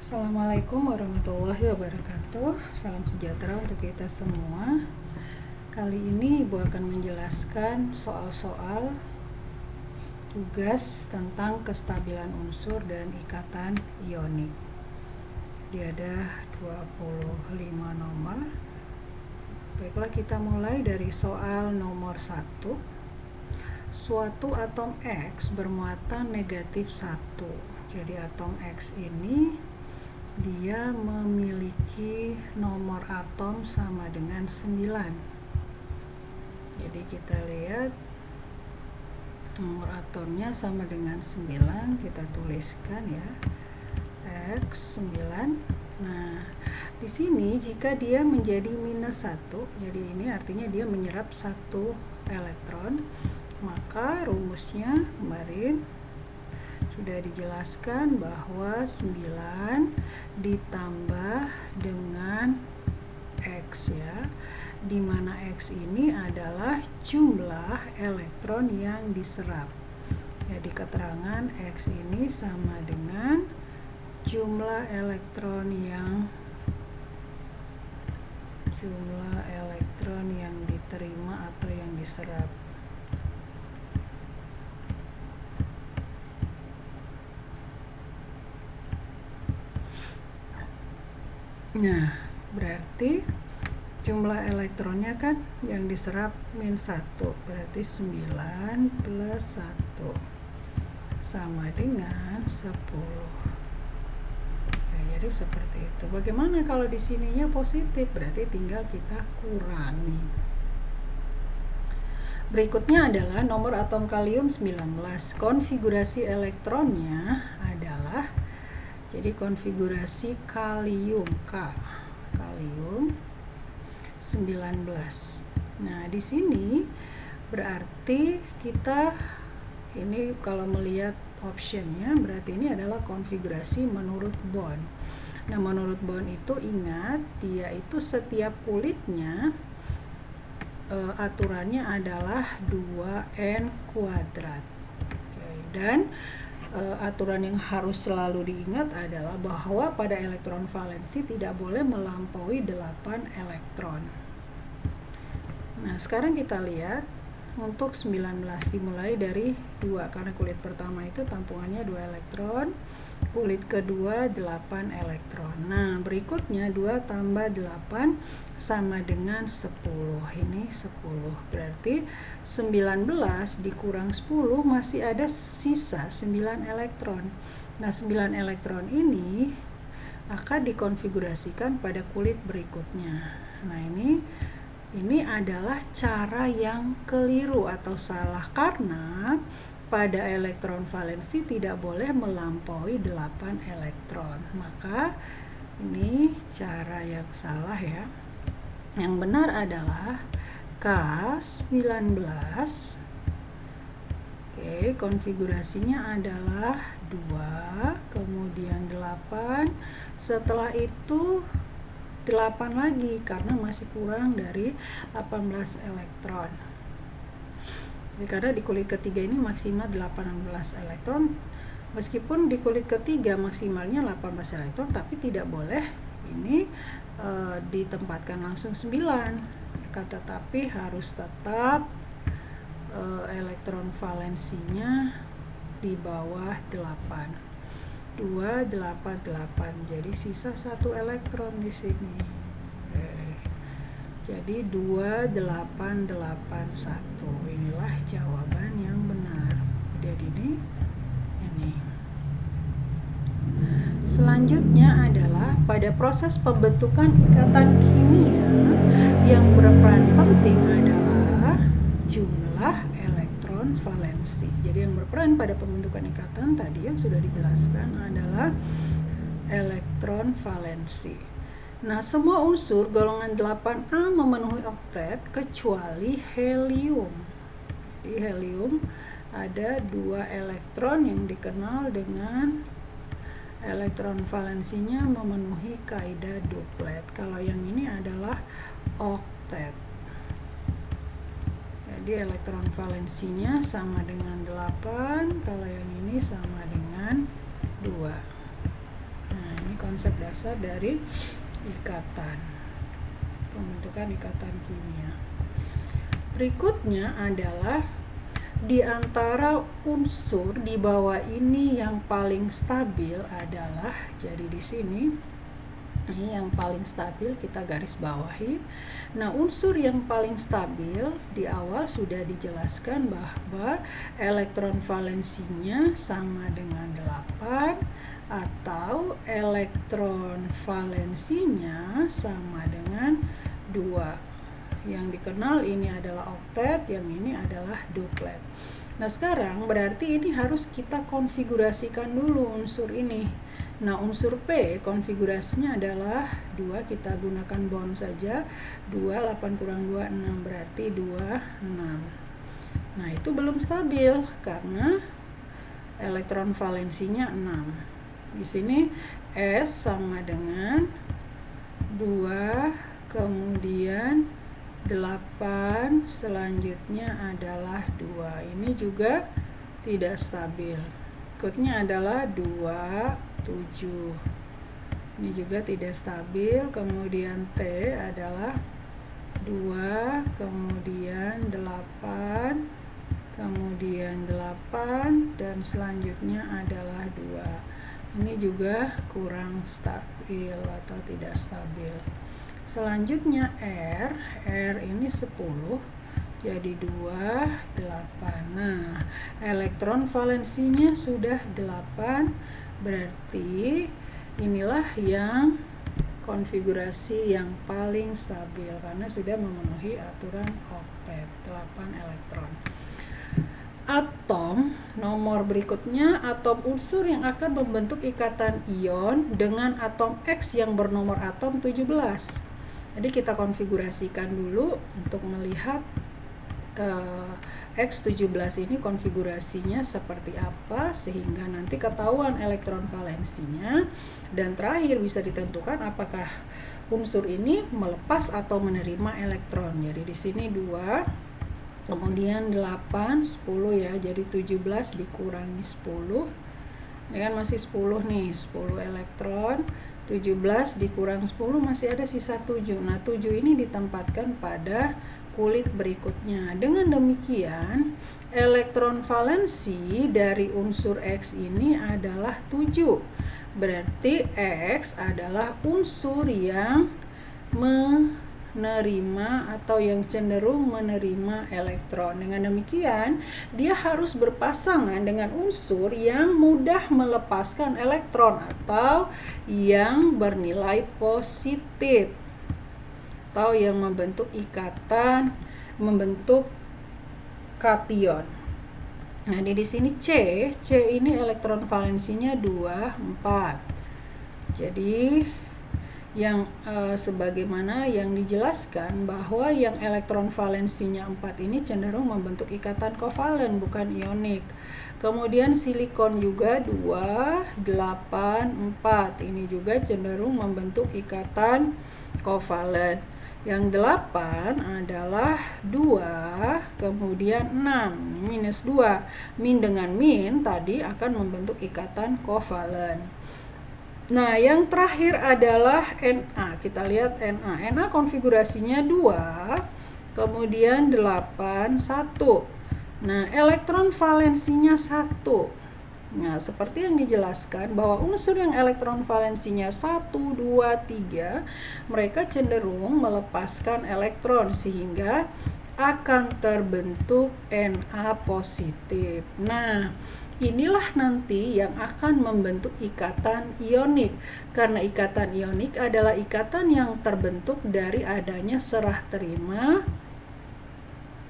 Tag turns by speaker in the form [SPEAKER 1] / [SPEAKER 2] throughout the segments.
[SPEAKER 1] Assalamualaikum warahmatullahi wabarakatuh. Salam sejahtera untuk kita semua. Kali ini Ibu akan menjelaskan soal-soal tugas tentang kestabilan unsur dan ikatan ionik. Dia ada 25 nomor. Baiklah, kita mulai dari soal nomor 1. Suatu atom X bermuatan negatif 1. Jadi atom X ini dia memiliki nomor atom sama dengan 9. Jadi kita lihat nomor atomnya sama dengan 9, kita tuliskan ya, X 9. Nah, di sini jika dia menjadi minus 1, jadi ini artinya dia menyerap 1 elektron, maka rumusnya kemarin sudah dijelaskan bahwa 9 ditambah dengan X ya, dimana X ini adalah jumlah elektron yang diserap. Jadi keterangan X ini sama dengan jumlah elektron yang diterima atau yang diserap. Nah, berarti jumlah elektronnya kan yang diserap min 1, berarti 9 plus 1 sama dengan 10. Oke, jadi seperti itu. Bagaimana kalau di sininya positif? Berarti tinggal kita kurangi. Berikutnya adalah nomor atom kalium 19. Konfigurasi elektronnya adalah, jadi konfigurasi kalium kalium 19. Nah, di sini berarti kita ini kalau melihat optionnya berarti ini adalah konfigurasi menurut Bond. Nah, menurut Bond itu ingat dia itu setiap kulitnya aturannya adalah 2n kuadrat. Oke, dan aturan yang harus selalu diingat adalah bahwa pada elektron valensi tidak boleh melampaui 8 elektron. Nah, sekarang kita lihat untuk 19 dimulai dari 2 karena kulit pertama itu tampungannya 2 elektron, kulit kedua 8 elektron. Nah, berikutnya 2 tambah 8 sama dengan 10. Ini 10. Berarti 19 dikurang 10 masih ada sisa 9 elektron. Nah, 9 elektron ini akan dikonfigurasikan pada kulit berikutnya. Nah, ini adalah cara yang keliru atau salah karena pada elektron valensi tidak boleh melampaui 8 elektron. Maka ini cara yang salah ya. Yang benar adalah K19. Oke, konfigurasinya adalah 2, kemudian 8. Setelah itu 8 lagi karena masih kurang dari 18 elektron. Jadi, karena di kulit ketiga ini maksimal 18 elektron, meskipun di kulit ketiga maksimalnya 18 elektron, tapi tidak boleh ini ditempatkan langsung 9, tetapi harus tetap elektron valensinya di bawah 8. 2, 8, 8. Jadi sisa 1 elektron di sini. Jadi 2, 8, 8, 1. Inilah jawaban yang benar. Jadi ini. Selanjutnya adalah pada proses pembentukan ikatan kimia yang berperan penting adalah jumlah elektron valensi. Jadi yang berperan pada pembentukan ikatan tadi yang sudah dijelaskan adalah elektron valensi. Nah, semua unsur golongan 8A memenuhi oktet kecuali helium. Di helium ada 2 elektron yang dikenal dengan elektron valensinya memenuhi kaidah duplet. Kalau yang ini adalah oktet. Jadi elektron valensinya sama dengan 8, kalau yang ini sama dengan 2. Nah, ini konsep dasar dari ikatan, pembentukan ikatan kimia. Berikutnya adalah di antara unsur di bawah ini yang paling stabil adalah, jadi di sini ini yang paling stabil kita garis bawahi. Nah, unsur yang paling stabil di awal sudah dijelaskan bahwa elektron valensinya sama dengan 8 atau elektron valensinya sama dengan 2. Yang dikenal ini adalah oktet, yang ini adalah duplet. Nah, sekarang berarti ini harus kita konfigurasikan dulu unsur ini. Nah, unsur P konfigurasinya adalah 2, kita gunakan bond saja. 2, 8 kurang 2, 6, berarti 2, 6. Nah, itu belum stabil karena elektron valensinya 6. Di sini S sama dengan 2, kemudian 8, selanjutnya adalah 2. Ini juga tidak stabil. Berikutnya adalah 2, 7. Ini juga tidak stabil. Kemudian T adalah 2, kemudian 8, kemudian 8, dan selanjutnya adalah 2. Ini juga kurang stabil atau tidak stabil. Selanjutnya R ini 10, jadi 2, 8. Nah, elektron valensinya sudah 8, berarti inilah yang konfigurasi yang paling stabil karena sudah memenuhi aturan oktet, 8 elektron. Atom nomor berikutnya, atom unsur yang akan membentuk ikatan ion dengan atom X yang bernomor atom 17. Jadi kita konfigurasikan dulu untuk melihat X17 ini konfigurasinya seperti apa sehingga nanti ketahuan elektron valensinya, dan terakhir bisa ditentukan apakah unsur ini melepas atau menerima elektron. Jadi di sini 2, kemudian 8, 10 ya, jadi 17 dikurangi 10, ini kan masih 10 nih, 10 elektron, 17 dikurang 10 masih ada sisa 7. Nah, 7 ini ditempatkan pada kulit berikutnya. Dengan demikian, elektron valensi dari unsur X ini adalah 7. Berarti X adalah unsur yang menerima atau yang cenderung menerima elektron. Dengan demikian, dia harus berpasangan dengan unsur yang mudah melepaskan elektron atau yang bernilai positif, atau yang membentuk ikatan, membentuk kation. Nah, di sini C ini elektron valensinya 2, 4. Jadi yang sebagaimana yang dijelaskan bahwa yang elektron valensinya 4 ini cenderung membentuk ikatan kovalen bukan ionik. Kemudian silikon juga 2, 8, 4. Ini juga cenderung membentuk ikatan kovalen. Yang 8 adalah 2, kemudian 6, minus 2. Min dengan min tadi akan membentuk ikatan kovalen. Nah, yang terakhir adalah Na. Kita lihat Na. Na konfigurasinya 2, kemudian 8, 1. Nah, elektron valensinya 1. Nah, seperti yang dijelaskan bahwa unsur yang elektron valensinya 1, 2, 3, mereka cenderung melepaskan elektron sehingga akan terbentuk Na positif. Nah, inilah nanti yang akan membentuk ikatan ionik. Karena ikatan ionik adalah ikatan yang terbentuk dari adanya serah terima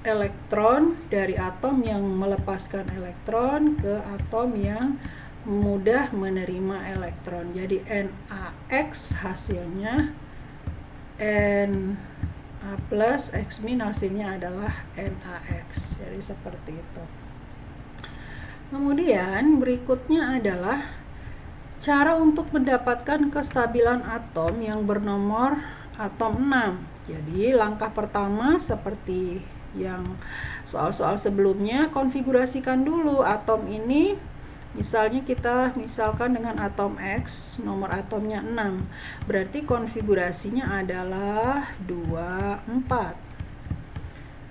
[SPEAKER 1] elektron dari atom yang melepaskan elektron ke atom yang mudah menerima elektron. Jadi NaX hasilnya Na plus X min hasilnya adalah NaX. Jadi seperti itu. Kemudian berikutnya adalah cara untuk mendapatkan kestabilan atom yang bernomor atom 6. Jadi langkah pertama seperti yang soal-soal sebelumnya, konfigurasikan dulu atom ini Misalnya kita misalkan dengan atom X, nomor atomnya 6. Berarti konfigurasinya adalah 2, 4.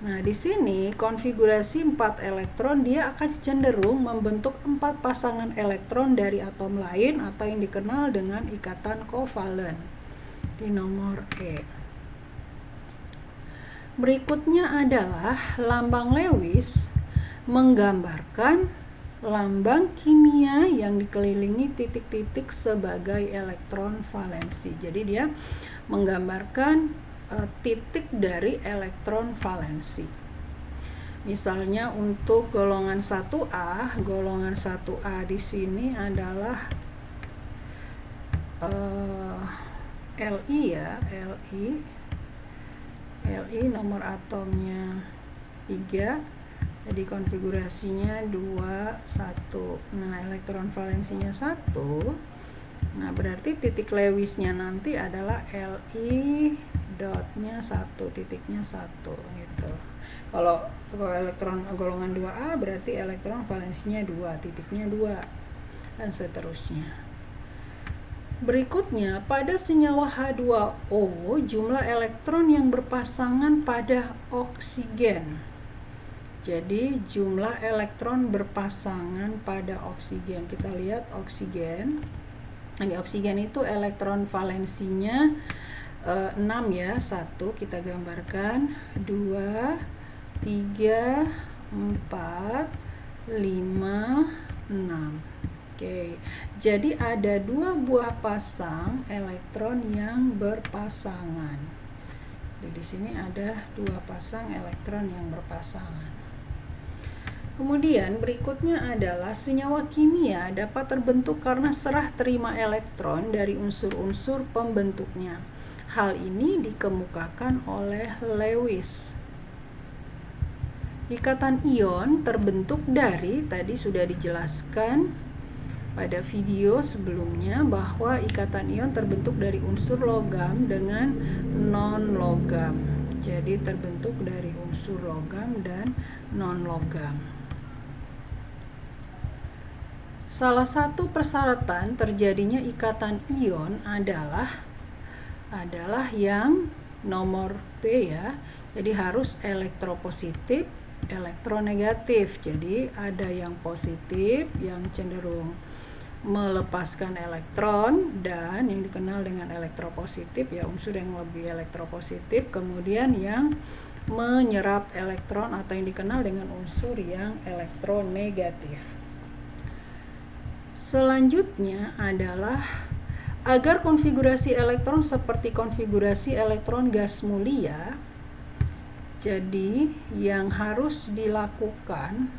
[SPEAKER 1] Nah, di sini konfigurasi 4 elektron dia akan cenderung membentuk 4 pasangan elektron dari atom lain atau yang dikenal dengan ikatan kovalen di nomor E. Berikutnya adalah lambang Lewis menggambarkan lambang kimia yang dikelilingi titik-titik sebagai elektron valensi. Jadi dia menggambarkan titik dari elektron valensi. Misalnya untuk golongan 1A, golongan 1A di sini adalah Li ya, Li nomor atomnya 3. Jadi konfigurasinya 2, 1. Nah, elektron valensinya 1. Nah, berarti titik Lewisnya nanti adalah Li dotnya 1, titiknya 1 gitu. Kalau elektron golongan 2A berarti elektron valensinya 2, titiknya 2, dan seterusnya. Berikutnya, pada senyawa H2O, jumlah elektron yang berpasangan pada oksigen. Jadi jumlah elektron berpasangan pada oksigen. Kita lihat oksigen. Di oksigen itu elektron valensinya 6 ya. 1 kita gambarkan, 2, 3, 4, 5, 6. Oke. Jadi ada 2 buah pasang elektron yang berpasangan. Jadi di sini ada 2 pasang elektron yang berpasangan. Kemudian berikutnya adalah senyawa kimia dapat terbentuk karena serah terima elektron dari unsur-unsur pembentuknya. Hal ini dikemukakan oleh Lewis. Ikatan ion terbentuk dari, tadi sudah dijelaskan pada video sebelumnya, bahwa ikatan ion terbentuk dari unsur logam dengan non-logam. Jadi terbentuk dari unsur logam dan non-logam. Salah satu persyaratan terjadinya ikatan ion adalah yang nomor B ya. Jadi harus elektropositif, elektronegatif. Jadi ada yang positif yang cenderung melepaskan elektron, dan yang dikenal dengan elektropositif ya, unsur yang lebih elektropositif. Kemudian yang menyerap elektron atau yang dikenal dengan unsur yang elektronegatif. Selanjutnya adalah agar konfigurasi elektron seperti konfigurasi elektron gas mulia. Jadi yang harus dilakukan,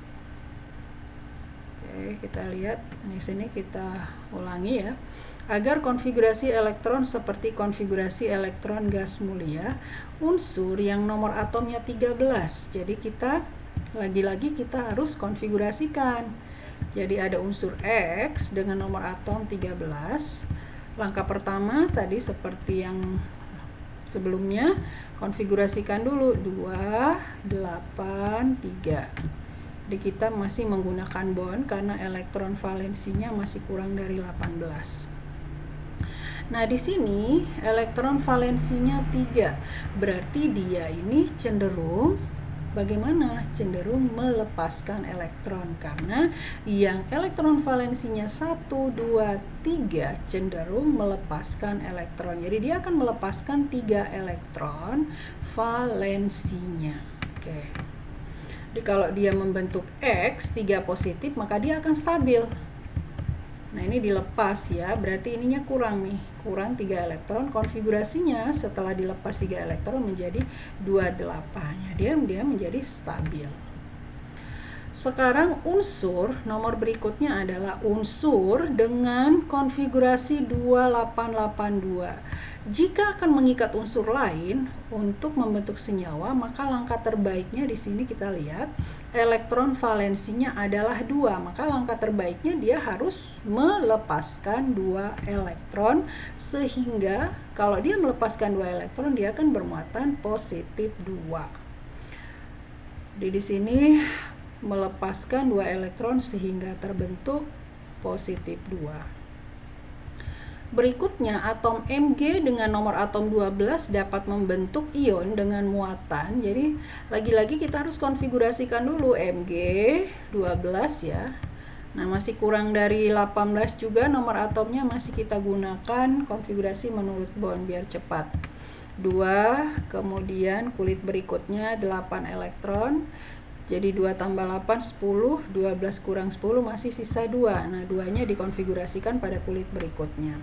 [SPEAKER 1] oke, kita lihat di sini, kita ulangi ya. Agar konfigurasi elektron seperti konfigurasi elektron gas mulia, unsur yang nomor atomnya 13. Jadi kita lagi-lagi kita harus konfigurasikan. Jadi ada unsur X dengan nomor atom 13. Langkah pertama tadi seperti yang sebelumnya, konfigurasikan dulu 2, 8, 3. Jadi kita masih menggunakan bond karena elektron valensinya masih kurang dari 18. Nah, di sini elektron valensinya 3. Berarti dia ini cenderung bagaimana? Cenderung melepaskan elektron, karena yang elektron valensinya 1, 2, 3 cenderung melepaskan elektron. Jadi dia akan melepaskan 3 elektron valensinya. Oke. Jadi kalau dia membentuk X 3 positif, maka dia akan stabil. Nah, ini dilepas ya, berarti ininya kurang nih, kurang 3 elektron. Konfigurasinya setelah dilepas 3 elektron menjadi 28. Dia menjadi stabil. Sekarang unsur nomor berikutnya adalah unsur dengan konfigurasi 2882. Jika akan mengikat unsur lain untuk membentuk senyawa, maka langkah terbaiknya di sini kita lihat elektron valensinya adalah 2. Maka langkah terbaiknya dia harus melepaskan 2 elektron, sehingga kalau dia melepaskan 2 elektron dia akan bermuatan positif 2. Jadi di sini melepaskan 2 elektron sehingga terbentuk positif 2. Berikutnya, atom Mg dengan nomor atom 12 dapat membentuk ion dengan muatan. Jadi, lagi-lagi kita harus konfigurasikan dulu Mg 12 ya. Nah, masih kurang dari 18 juga nomor atomnya, masih kita gunakan konfigurasi menurut bond biar cepat. 2, kemudian kulit berikutnya 8 elektron. Jadi 2 tambah 8, 10, 12 kurang 10 masih sisa 2. Nah, 2-nya dikonfigurasikan pada kulit berikutnya.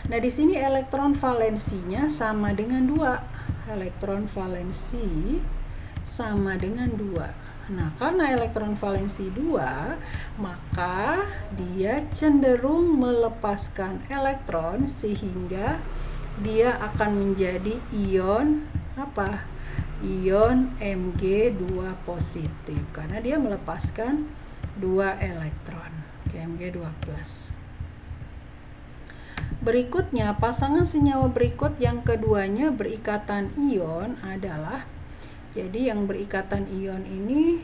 [SPEAKER 1] Nah, di sini elektron valensinya sama dengan 2. Elektron valensi sama dengan 2. Nah, karena elektron valensi 2, maka dia cenderung melepaskan elektron sehingga dia akan menjadi ion apa? Ion Mg2 positif karena dia melepaskan 2 elektron. Mg2+. Berikutnya, pasangan senyawa berikut yang keduanya berikatan ion adalah, jadi yang berikatan ion ini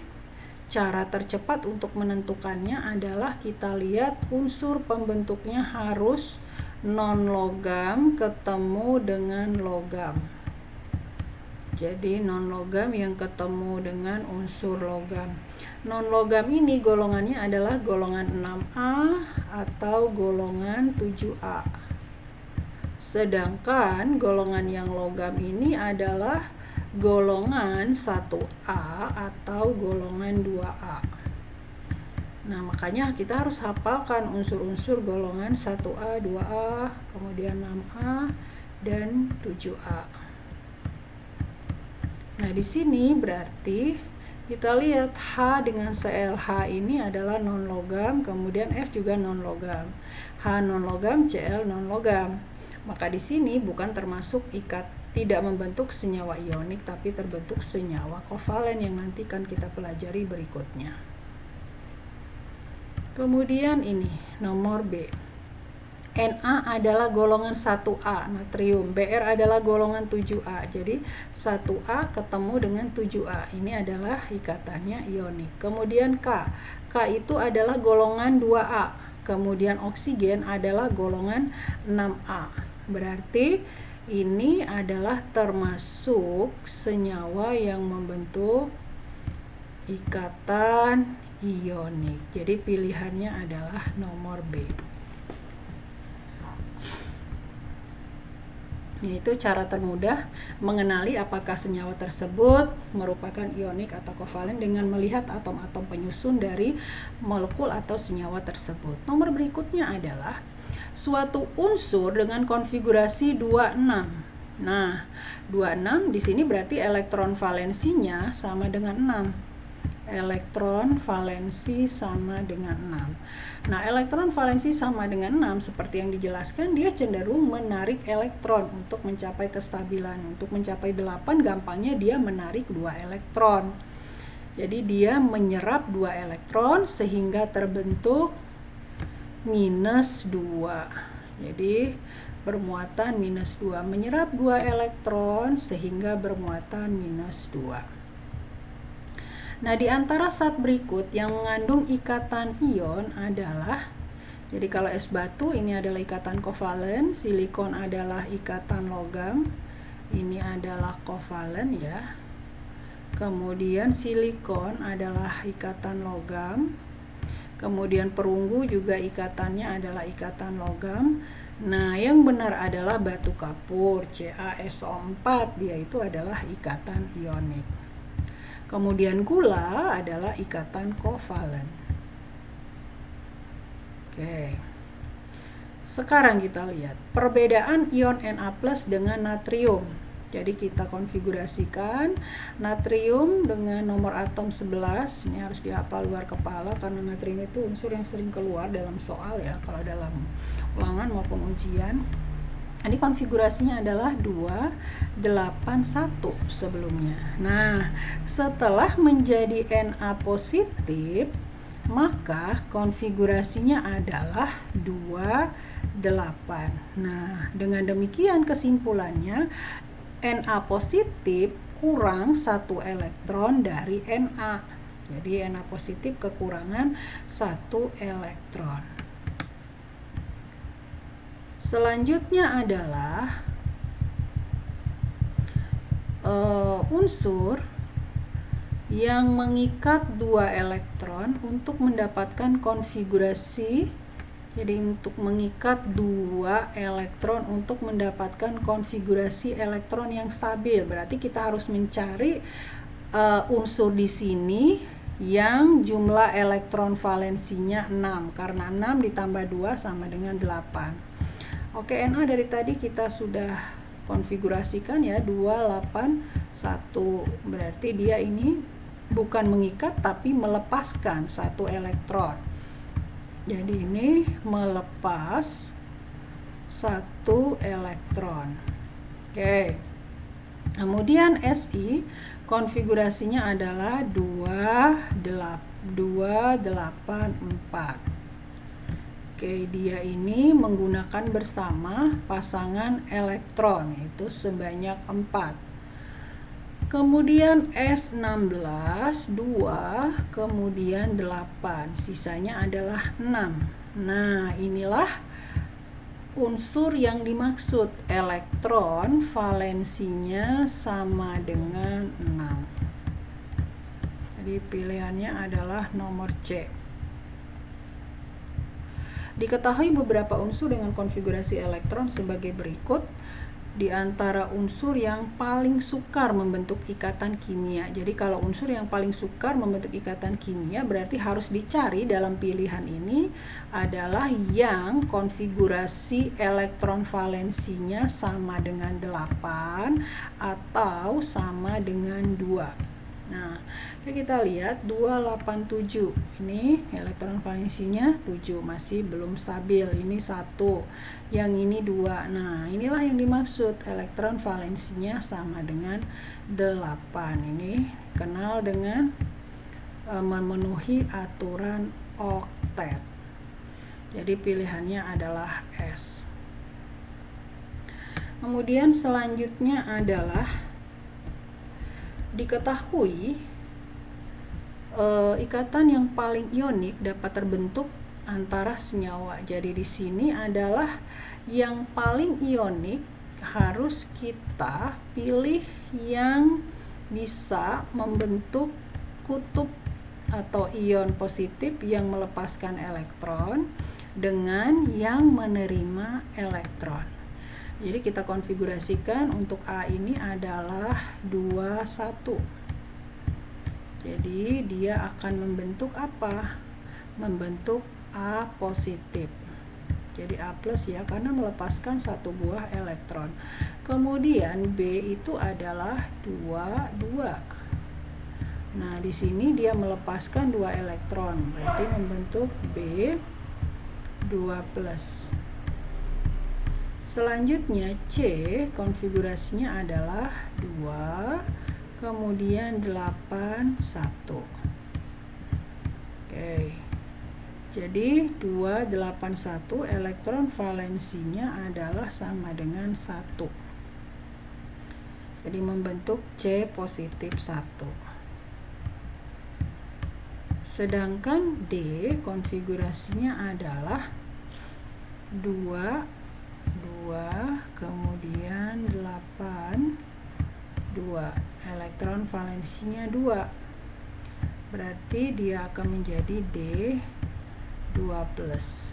[SPEAKER 1] cara tercepat untuk menentukannya adalah kita lihat unsur pembentuknya harus non-logam ketemu dengan logam. Jadi non-logam yang ketemu dengan unsur logam. Non-logam ini golongannya adalah golongan 6A atau golongan 7A. Sedangkan golongan yang logam ini adalah golongan 1A atau golongan 2A. Nah, makanya kita harus hafalkan unsur-unsur golongan 1A, 2A, kemudian 6A, dan 7A. Nah, di sini berarti kita lihat H dengan ClH ini adalah non-logam, kemudian F juga non-logam. H non-logam, Cl non-logam. Maka di sini bukan termasuk tidak membentuk senyawa ionik, tapi terbentuk senyawa kovalen yang nanti kan kita pelajari berikutnya. Kemudian ini nomor B. Na adalah golongan 1A natrium, Br adalah golongan 7A. Jadi 1A ketemu dengan 7A. Ini adalah ikatannya ionik. Kemudian K itu adalah golongan 2A. Kemudian oksigen adalah golongan 6A. Berarti ini adalah termasuk senyawa yang membentuk ikatan ionik. Jadi pilihannya adalah nomor B. Yaitu cara termudah mengenali apakah senyawa tersebut merupakan ionik atau kovalen dengan melihat atom-atom penyusun dari molekul atau senyawa tersebut. Nomor berikutnya adalah suatu unsur dengan konfigurasi 26. Nah, 26 di sini berarti elektron valensinya sama dengan 6. Elektron valensi sama dengan 6. Nah, elektron valensi sama dengan 6 seperti yang dijelaskan, dia cenderung menarik elektron untuk mencapai kestabilan. Untuk mencapai 8 gampangnya dia menarik 2 elektron. Jadi dia menyerap 2 elektron sehingga terbentuk minus 2. Jadi bermuatan minus 2, menyerap 2 elektron sehingga bermuatan minus 2. Nah, di antara zat berikut yang mengandung ikatan ion adalah, jadi kalau es batu ini adalah ikatan kovalen, silikon adalah ikatan logam, ini adalah kovalen ya. Kemudian silikon adalah ikatan logam. Kemudian perunggu juga ikatannya adalah ikatan logam. Nah, yang benar adalah batu kapur, CaSO4, dia itu adalah ikatan ionik. Kemudian gula adalah ikatan kovalen. Oke. Sekarang kita lihat perbedaan ion Na+ dengan natrium. Jadi kita konfigurasikan natrium dengan nomor atom 11. Ini harus dihafal luar kepala karena natrium itu unsur yang sering keluar dalam soal ya, kalau dalam ulangan maupun ujian. Ini konfigurasinya adalah 281 sebelumnya. Nah, setelah menjadi Na positif, maka konfigurasinya adalah 28. Nah, dengan demikian kesimpulannya Na positif kurang 1 elektron dari Na. Jadi Na positif kekurangan 1 elektron. Selanjutnya adalah unsur yang mengikat dua elektron untuk mendapatkan konfigurasi. Jadi untuk mengikat dua elektron untuk mendapatkan konfigurasi elektron yang stabil, berarti kita harus mencari unsur di sini yang jumlah elektron valensinya 6, karena 6 ditambah 2 sama dengan 8. Oke, Na dari tadi kita sudah konfigurasikan ya, 281. Berarti dia ini bukan mengikat tapi melepaskan satu elektron. Jadi ini melepas satu elektron. Oke. Kemudian Si konfigurasinya adalah 284. Oke, dia ini menggunakan bersama pasangan elektron, yaitu sebanyak 4. Kemudian S16 2, kemudian 8, sisanya adalah 6. Nah, inilah unsur yang dimaksud, elektron valensinya sama dengan 6. Jadi pilihannya adalah nomor C. Diketahui beberapa unsur dengan konfigurasi elektron sebagai berikut. Di antara unsur yang paling sukar membentuk ikatan kimia. Jadi kalau unsur yang paling sukar membentuk ikatan kimia berarti harus dicari dalam pilihan ini adalah yang konfigurasi elektron valensinya sama dengan 8 atau sama dengan 2. Nah, kita lihat 287. Ini elektron valensinya 7, masih belum stabil. Ini 1, yang ini 2. Nah, inilah yang dimaksud elektron valensinya sama dengan 8. Ini kenal dengan memenuhi aturan oktet. Jadi pilihannya adalah S. Kemudian selanjutnya adalah diketahui ikatan yang paling ionik dapat terbentuk antara senyawa. Jadi di sini adalah yang paling ionik harus kita pilih yang bisa membentuk kutub atau ion positif yang melepaskan elektron dengan yang menerima elektron. Jadi kita konfigurasikan untuk A ini adalah 21. Jadi dia akan membentuk apa? Membentuk A positif. Jadi A plus ya, karena melepaskan satu buah elektron. Kemudian B itu adalah 22. Nah, di sini dia melepaskan 2 elektron, berarti membentuk B 2 plus. Selanjutnya C konfigurasinya adalah 2, kemudian 8, 1. Oke. Jadi 281 elektron valensinya adalah sama dengan 1. Jadi membentuk C positif 1. Sedangkan D konfigurasinya adalah 2, kemudian 8, 2. Elektron valensinya 2. Berarti dia akan menjadi D 2 plus.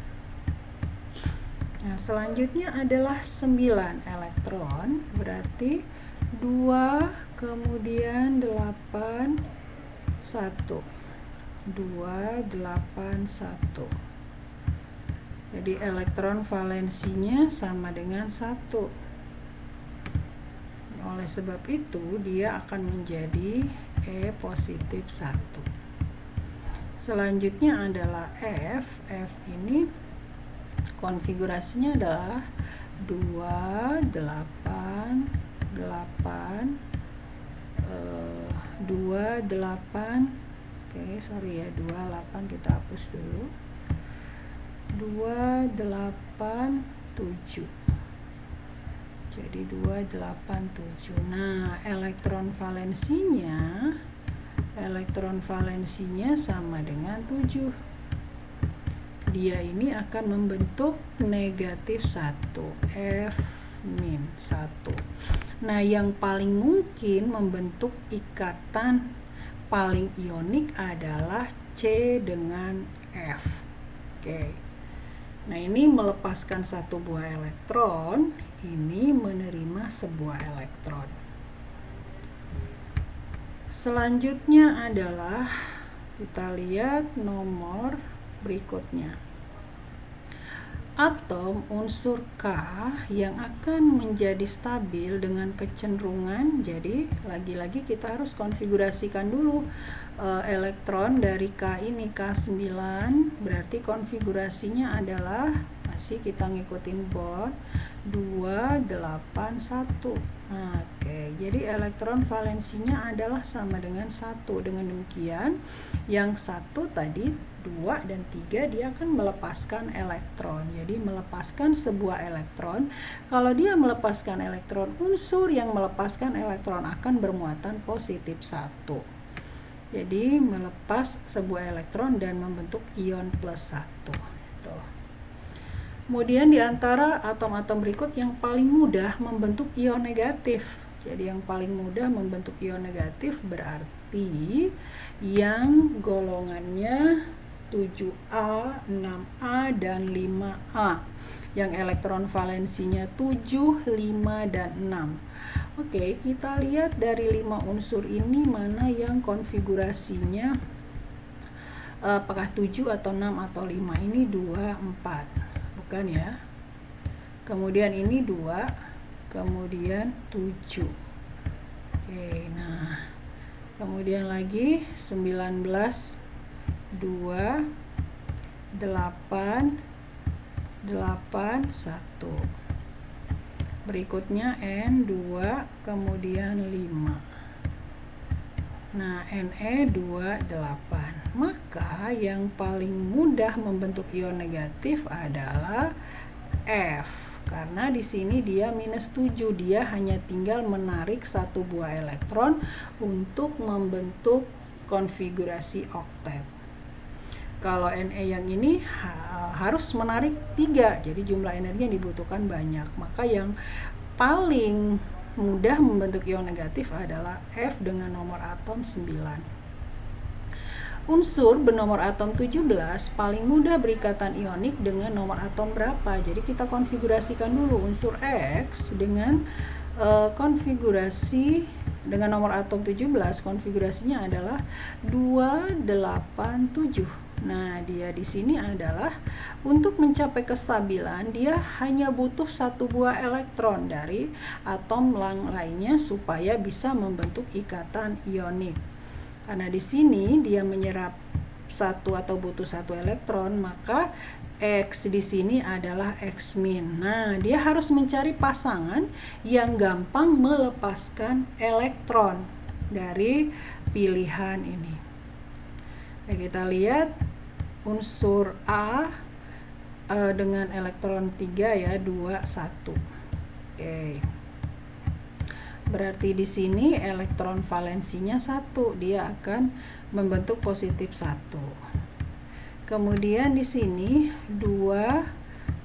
[SPEAKER 1] Nah, selanjutnya adalah 9 elektron, berarti 2, kemudian 8, 1. 2, 8, 1. Jadi elektron valensinya sama dengan 1. Oleh sebab itu dia akan menjadi E positif 1. Selanjutnya adalah F. F ini konfigurasinya adalah 2, 8, 8, 2, 8. Oke, sorry ya, 28 kita hapus dulu. 2, 8, 7. Jadi 2, 8, 7. Nah, elektron valensinya sama dengan 7. dia ini akan membentuk negatif 1, F-1. Nah, yang paling mungkin membentuk ikatan paling ionik adalah C dengan F. Oke. Nah, ini melepaskan satu buah elektron, ini menerima sebuah elektron. Selanjutnya adalah kita lihat nomor berikutnya. Atom unsur K yang akan menjadi stabil dengan kecenderungan, jadi lagi-lagi kita harus konfigurasikan dulu elektron dari K ini, K9, berarti konfigurasinya adalah masih kita ngikutin bond 281. Oke, jadi elektron valensinya adalah sama dengan 1. Dengan demikian yang 1 tadi 2 dan 3 dia akan melepaskan elektron. Jadi melepaskan sebuah elektron. Kalau dia melepaskan elektron, unsur yang melepaskan elektron akan bermuatan positif 1. Jadi melepas sebuah elektron dan membentuk ion plus 1. Kemudian di antara atom-atom berikut yang paling mudah membentuk ion negatif. Jadi yang paling mudah membentuk ion negatif berarti yang golongannya 7A, 6A, dan 5A. Yang elektron valensinya 7, 5, dan 6. Oke, kita lihat dari 5 unsur ini mana yang konfigurasinya apakah 7 atau 6 atau 5. Ini 2, 4. Bukan ya. Kemudian ini 2, kemudian 7. Oke, nah. Kemudian lagi 19, 2, 8, 8, 1. Berikutnya N2, kemudian 5. Nah, Ne28. Maka yang paling mudah membentuk ion negatif adalah F. Karena di sini dia minus 7, dia hanya tinggal menarik satu buah elektron untuk membentuk konfigurasi oktet. Kalau Ne yang ini harus menarik 3, jadi jumlah energi yang dibutuhkan banyak. Maka yang paling mudah membentuk ion negatif adalah F dengan nomor atom 9. Unsur bernomor atom 17 paling mudah berikatan ionik dengan nomor atom berapa? Jadi kita konfigurasikan dulu unsur X dengan konfigurasi dengan nomor atom 17, konfigurasinya adalah 287. Nah, dia di sini adalah untuk mencapai kestabilan dia hanya butuh satu buah elektron dari atom lainnya supaya bisa membentuk ikatan ionik. Karena di sini dia menyerap satu atau butuh satu elektron, maka X di sini adalah X min. Nah, dia harus mencari pasangan yang gampang melepaskan elektron dari pilihan ini. Nah, kita lihat unsur A dengan elektron 3 ya, 2, 1. Oke. Berarti di sini elektron valensinya 1, dia akan membentuk positif 1. Kemudian di sini 2,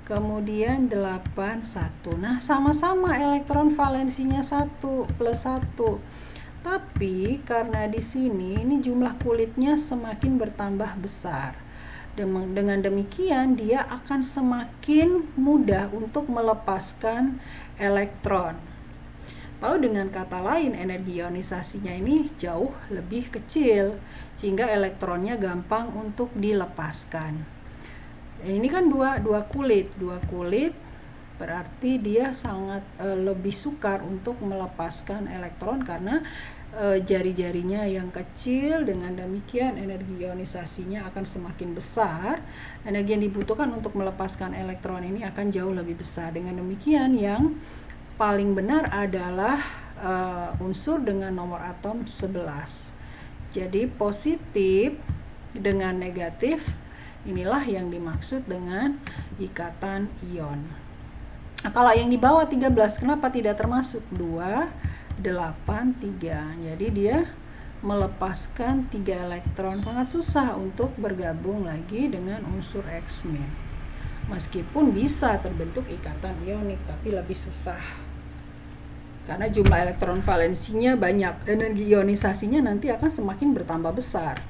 [SPEAKER 1] kemudian 8, 1. Nah, sama-sama elektron valensinya 1 plus 1. Tapi karena di sini ini jumlah kulitnya semakin bertambah besar. Dengan demikian dia akan semakin mudah untuk melepaskan elektron. Lalu dengan kata lain energi ionisasinya ini jauh lebih kecil sehingga elektronnya gampang untuk dilepaskan. Ini kan dua kulit berarti dia sangat lebih sukar untuk melepaskan elektron karena jari-jarinya yang kecil. Dengan demikian energi ionisasinya akan semakin besar. Energi yang dibutuhkan untuk melepaskan elektron ini akan jauh lebih besar. Dengan demikian yang paling benar adalah unsur dengan nomor atom 11. Jadi positif dengan negatif inilah yang dimaksud dengan ikatan ion. Nah, kalau yang di bawah 13 kenapa tidak termasuk? 2, 8, 3. Jadi dia melepaskan 3 elektron. Sangat susah untuk bergabung lagi dengan unsur X-. Meskipun bisa terbentuk ikatan ionik, tapi lebih susah. Karena jumlah elektron valensinya banyak, energi ionisasinya nanti akan semakin bertambah besar.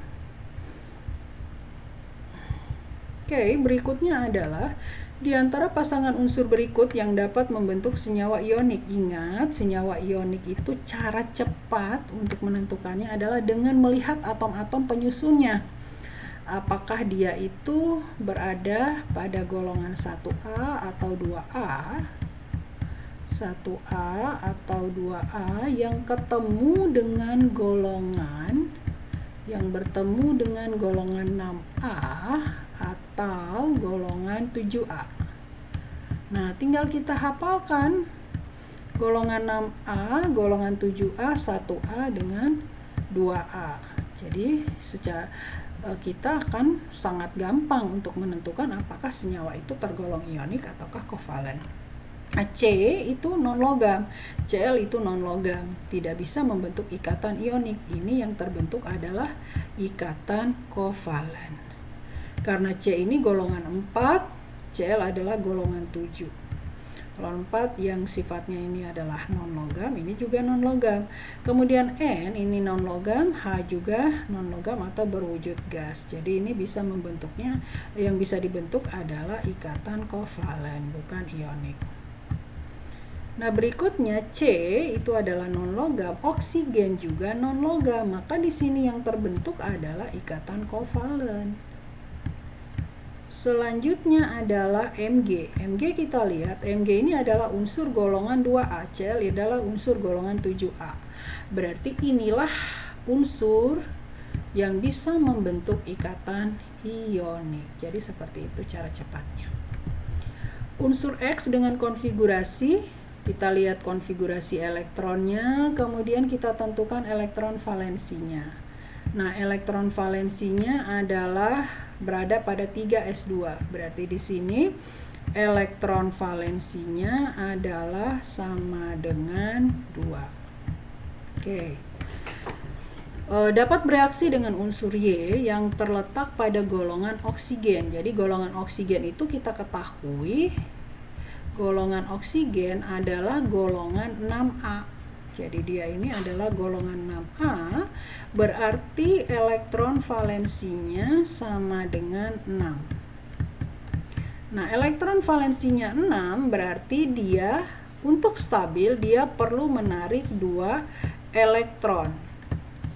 [SPEAKER 1] Oke, berikutnya adalah di antara pasangan unsur berikut yang dapat membentuk senyawa ionik. Ingat, senyawa ionik itu cara cepat untuk menentukannya adalah dengan melihat atom-atom penyusunnya. Apakah dia itu berada pada golongan 1A atau 2A, 1A atau 2A yang ketemu dengan golongan yang bertemu dengan golongan 6A atau golongan 7A. Nah, tinggal kita hafalkan golongan 6A, golongan 7A, 1A dengan 2A. Jadi secara kita akan sangat gampang untuk menentukan apakah senyawa itu tergolong ionik ataukah kovalen. C itu non-logam, Cl itu non-logam, tidak bisa membentuk ikatan ionik. Ini yang terbentuk adalah ikatan kovalen. Karena C ini golongan 4, Cl adalah golongan 7. Golongan 4 yang sifatnya ini adalah non-logam, ini juga non-logam. Kemudian N ini non-logam, H juga non-logam atau berwujud gas. Jadi ini bisa membentuknya, yang bisa dibentuk adalah ikatan kovalen, bukan ionik. Nah, berikutnya C itu adalah non-logam, oksigen juga non-logam, maka di sini yang terbentuk adalah ikatan kovalen. Selanjutnya adalah Mg. Mg kita lihat, Mg ini adalah unsur golongan 2A, Cl adalah unsur golongan 7A. Berarti inilah unsur yang bisa membentuk ikatan ionik. Jadi seperti itu cara cepatnya. Unsur X dengan konfigurasi, kita lihat konfigurasi elektronnya, kemudian kita tentukan elektron valensinya. Nah, elektron valensinya adalah berada pada 3s2. Berarti di sini elektron valensinya adalah sama dengan 2. Oke. Dapat bereaksi dengan unsur Y yang terletak pada golongan oksigen. Jadi golongan oksigen itu kita ketahui golongan oksigen adalah golongan 6A. Jadi dia ini adalah golongan 6A, berarti elektron valensinya sama dengan 6. Nah, elektron valensinya 6 berarti dia untuk stabil dia perlu menarik 2 elektron.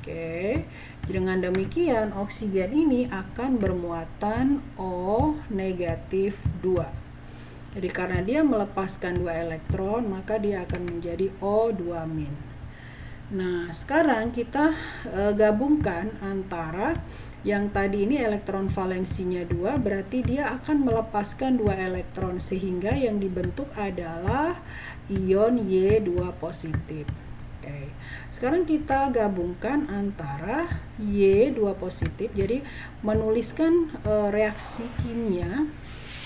[SPEAKER 1] Oke. Dengan demikian oksigen ini akan bermuatan O negatif 2. Jadi karena dia melepaskan 2 elektron, maka dia akan menjadi O2-. Nah, sekarang kita gabungkan antara yang tadi ini elektron valensinya 2, berarti dia akan melepaskan 2 elektron, sehingga yang dibentuk adalah ion Y2 positif. Oke. Sekarang kita gabungkan antara Y2 positif, jadi menuliskan reaksi kimia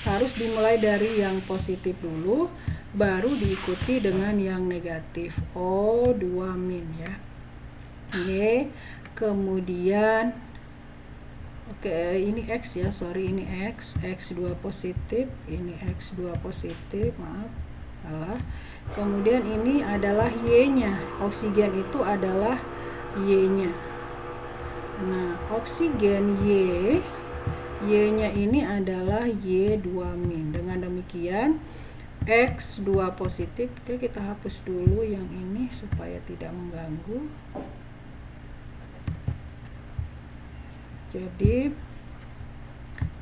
[SPEAKER 1] harus dimulai dari yang positif dulu, baru diikuti dengan yang negatif, O2- ya. Y, kemudian ini X ya, ini X2 positif, ini X2 positif, maaf, salah. Kemudian ini adalah Y-nya, oksigen itu adalah Y-nya. Nah, oksigen Y-nya ini adalah Y2-. Dengan demikian X2 positif, kita hapus dulu yang ini supaya tidak mengganggu. Jadi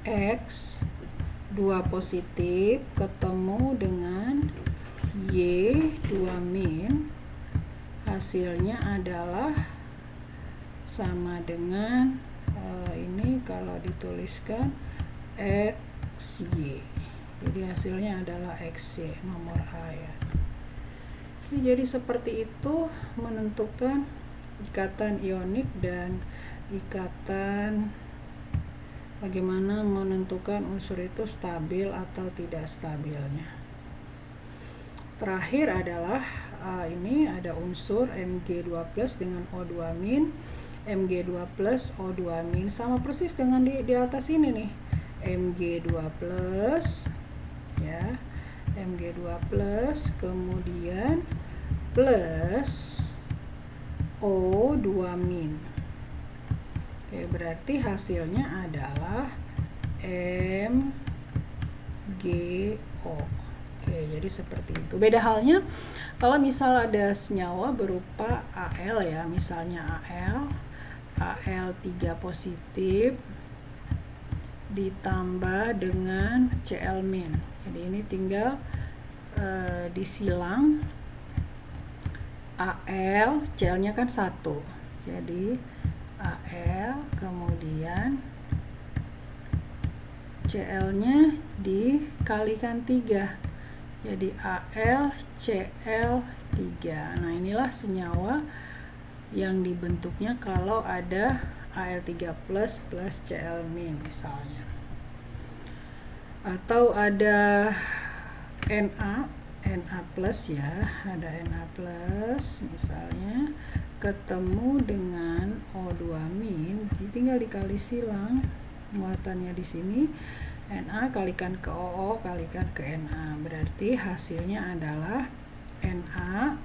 [SPEAKER 1] X2 positif ketemu dengan Y2-, hasilnya adalah sama dengan ini kalau dituliskan XY. Jadi hasilnya adalah XY, nomor A ya. Jadi seperti itu menentukan ikatan ionik dan ikatan, bagaimana menentukan unsur itu stabil atau tidak stabilnya. Terakhir adalah ini ada unsur Mg2+ dengan O2-. Mg2 plus O2 min, sama persis dengan di atas ini nih, Mg2 plus ya, Mg2 plus kemudian plus O2 min. Oke, berarti hasilnya adalah MgO. Oke, jadi seperti itu. Beda halnya kalau misal ada senyawa berupa Al ya, misalnya Al3 positif ditambah dengan Cl min. Jadi ini tinggal disilang Al, Cl-nya kan 1. Jadi Al kemudian Cl-nya dikalikan 3. Jadi AlCl3. Nah, inilah senyawa yang dibentuknya kalau ada Al3 plus Cl min misalnya. Atau ada Na plus ya, ada Na plus misalnya ketemu dengan O2 min, tinggal dikali silang muatannya di sini, Na kalikan ke Oo kalikan ke Na, berarti hasilnya adalah Na.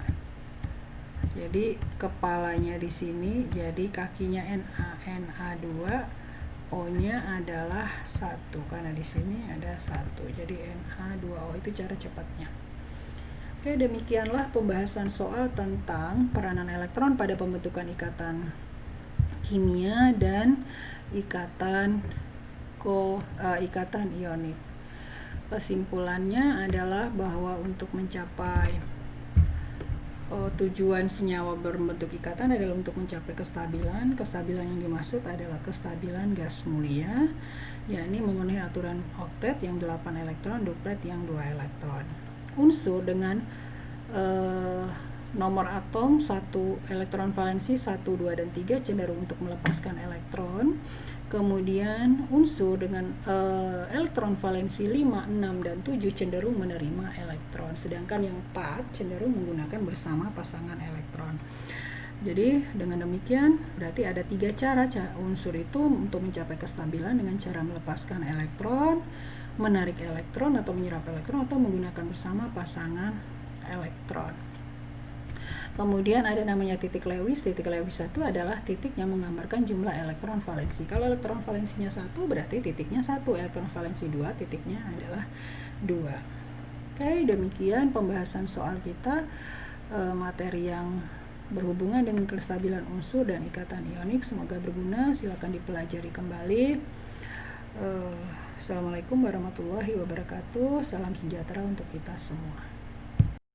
[SPEAKER 1] Jadi kepalanya di sini, jadi kakinya Na2, O-nya adalah 1 karena di sini ada 1. Jadi Na2O itu cara cepatnya. Oke, demikianlah pembahasan soal tentang peranan elektron pada pembentukan ikatan kimia dan ikatan ionik. Kesimpulannya adalah bahwa untuk mencapai tujuan senyawa berbentuk ikatan adalah untuk mencapai kestabilan. Kestabilan yang dimaksud adalah kestabilan gas mulia, yakni memenuhi aturan oktet yang 8 elektron, duplet yang 2 elektron. Unsur dengan nomor atom 1 elektron valensi 1, 2, dan 3 cenderung untuk melepaskan elektron. Kemudian unsur dengan elektron valensi 5, 6, dan 7 cenderung menerima elektron. Sedangkan yang 4 cenderung menggunakan bersama pasangan elektron. Jadi dengan demikian berarti ada 3 cara unsur itu untuk mencapai kestabilan, dengan cara melepaskan elektron, menarik elektron atau menyerap elektron, atau menggunakan bersama pasangan elektron. Kemudian ada namanya titik Lewis. Titik Lewis itu adalah titik yang menggambarkan jumlah elektron valensi. Kalau elektron valensinya 1 berarti titiknya 1, elektron valensi 2 titiknya adalah 2. Oke, demikian pembahasan soal kita, materi yang berhubungan dengan kestabilan unsur dan ikatan ionik. Semoga berguna, silakan dipelajari kembali. Assalamualaikum warahmatullahi wabarakatuh. Salam sejahtera untuk kita semua.